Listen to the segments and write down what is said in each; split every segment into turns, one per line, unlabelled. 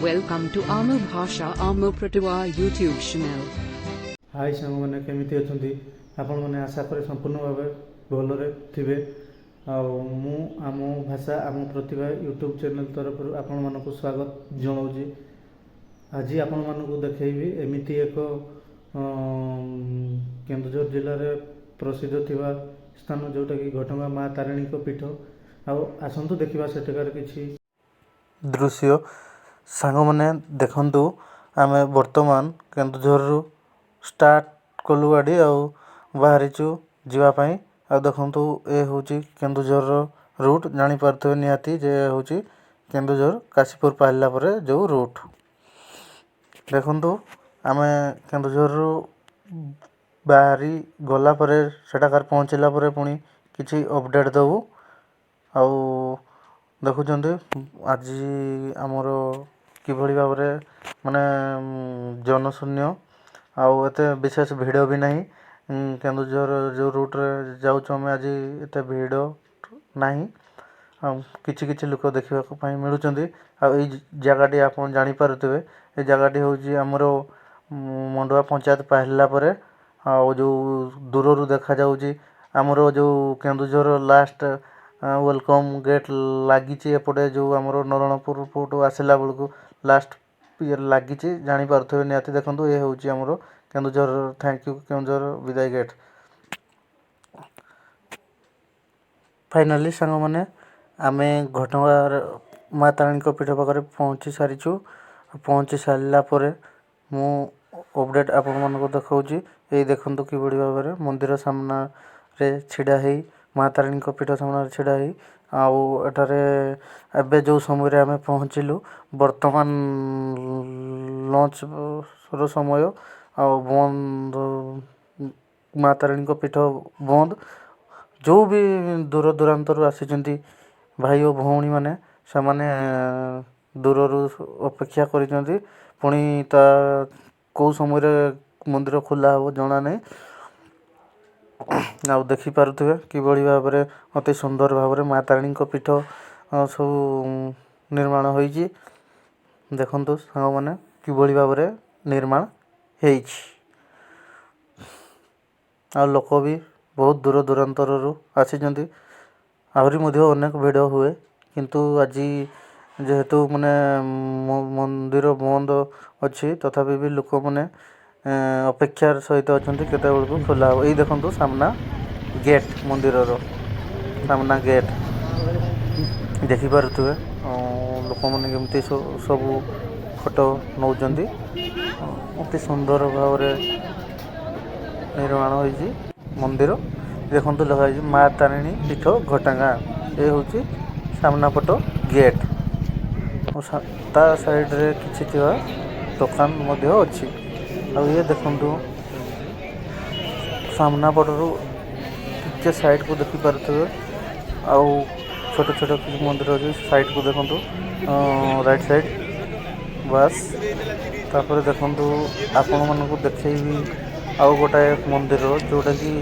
Welcome to Amo Bhasha Amo Pratua YouTube channel.
हाय सांग मैंने केमिति अछंती आपण मैंने आशा करे संपूर्ण भाव भलरे थिबे मु आम भाषा आम प्रतिभा यूट्यूब चैनल तरफ आपण मानक स्वागत जनाऊँगी। आज आपण मानक देखैबी एमिति एक केन्दुझर जिले में प्रसिद्ध थिबा स्थान जोटा कि घटगां माँ तारिणी पीठ आसतु देखा सेठकार किछि दृश्य सांग मैंने देखंतु आमे वर्तमान केन्दुझर स्टार्ट कलु गाड़ी बाहरीचु जीवाई देखु ए हूँ केन्दुझर रूट जापारे निहाती जे हूँ केन्दुझर काशीपुर पहला पर जो रूट देखु आमे केन्दुझर बाहरी गलापर सेठाकार पहुँचला पुणी किसी अपडेट देवु आउ देखुं आज आमर किभली भाव माने जनशून्य आउ एते विशेष भिड़ भी नहीं केन्दुझर जो रूट्रे जाऊँ आज एत भिड़ नहीं किछि किछि लोक देखा मिलुचंदी जगहटी आप जापारे ये जगहटी हूँ आमर मंडुआ पंचायत पहला पर जो दूर देखा जाऊँगी आमर जो केन्दुझर लास्ट वेलकम गेट लगी एपटे जो आमर नरणपुर पटू आसला बेलू लास्ट ये लगी जापारे निहाती देखो ये हूँ आमर केन्दुझर थैंक यू केन्दुझर विदाय गेट। फाइनाली सांग मैंने आमे घटगां माँ तारिणी पीठ पाखे पहुँची सारीचु पहुँची सारा पर मु अपडेट आपण मानक देखा ये देखु कि भाव में मंदिर सामना छिड़ा है माँ तारिणी पीठ सामने छिड़ा है आउे एवं जो समय आम पहुँचलु बर्तमान लंच रो समय बंद माँ तारिणी पीठ बंद जो भी दूर दूरांतर आसी भाई और भौणी मैंने से दूर अपेक्षा कर पुणी ता कौ समय मंदिर खोला हो जना नहीं आ देखिपे किभली भाव में अति सुंदर भाव में माँ तारिणी पीठ सब निर्माण होइछि देखंतु सांग मैंने किभली भाव में निर्माण होइछि आ लोक भी बहुत दूर दूरांतर आसी आहरी अनेक भिड़ हुए किंतु आज जेहेतु माने मंदिर बंद अच्छी तथापि भी लोक मैंने अपेक्षार सहित अच्छा केत बेलू खोला हो यही देखो सामना गेट मंदिर सामना गेट देखिपे लोक मैंने केमती सब फोटो नौकरी अति सुंदर भाव निर्माण होइछि मंदिर देखो लिखाई माँ तारिणी पीठ घटगां ये हूँ सामना पट गेट ता साइड रे किछि दुकान अच्छी ये देखु सामना पटरू टे साइड को देखिपे आउ छोट छोट मंदिर अच्छे साइड को देखु राइट साइड बस तापर देखु आपण मानक देखी आउ गोटाए मंदिर जोटा कि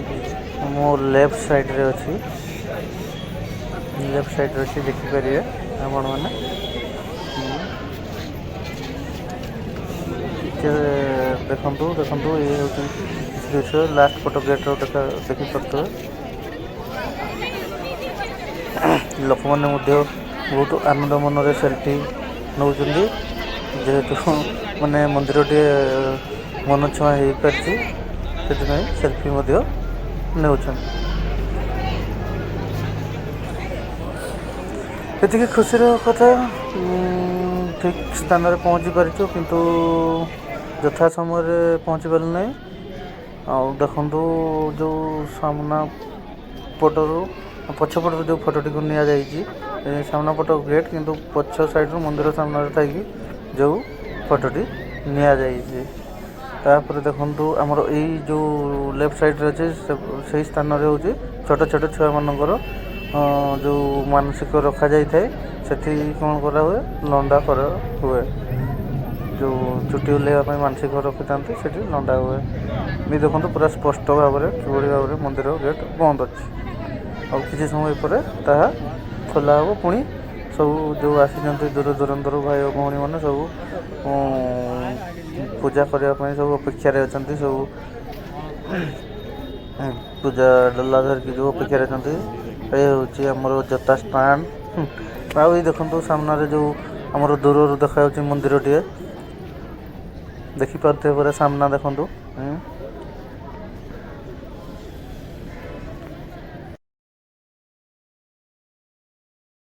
मो लेफ्ट साइड रे अच्छी लेफ्ट साइड रे अच्छी देखिपारे आपण मैंने देखु देखु ये हूँ लास्ट फोटो गेट देखिपे लोक मैंने बहुत आनंद मन सेल्फी नौ जेहेतु माने मंदिर टे मन छुआ हो पार्टी से सेल्फी ये खुशी कथा ठीक स्थान में पहुँची पारिचु किंतु यथा समय पहुँची पार ना देखु जो सामना पटरू पछपटर जो फोटोटी को निया जाइए सामना पट गेट किंतु पछ साइड मंदिर सामने थी जो फोटोटी निया जाइए तापर देखु आमर यही जो लेफ्ट साइड रे अच्छे से स्थान हूँ छोट छोट छुआ मानकर जो मानसिक रखा जाए से कौन करा हुए लंडा कर हुए जो चुटी उल्लेवा मानसिक रखी था से लंडा हुए भी देखो पूरा स्पष्ट भाव में किभली भाव में मंदिर गेट बंद अच्छी और किसी समय पर ताहा खोला हो पुणी ସବୁ ଯେଉଁ ଆସିଛନ୍ତି ଦୂର ଦୂରାନ୍ତରୁ ଭାଇ ଓ ଭଉଣୀମାନେ ସବୁ ପୂଜା କରିବା ପାଇଁ ସବୁ ଅପେକ୍ଷାରେ ଅଛନ୍ତି। ସବୁ ପୂଜା ଡଲା ଧରିକି ଯେଉଁ ଅପେକ୍ଷାରେ ଅଛନ୍ତି। ଏ ହେଉଛି ଆମର ଜୋତା ଷ୍ଟାଣ୍ଡ। ଆଉ ଏଇ ଦେଖନ୍ତୁ ସାମ୍ନାରେ ଯେଉଁ ଆମର ଦୂରରୁ ଦେଖାଯାଉଛି ମନ୍ଦିରଟିଏ, ଦେଖିପାରୁଥିବେ ପରେ ସାମ୍ନା ଦେଖନ୍ତୁ।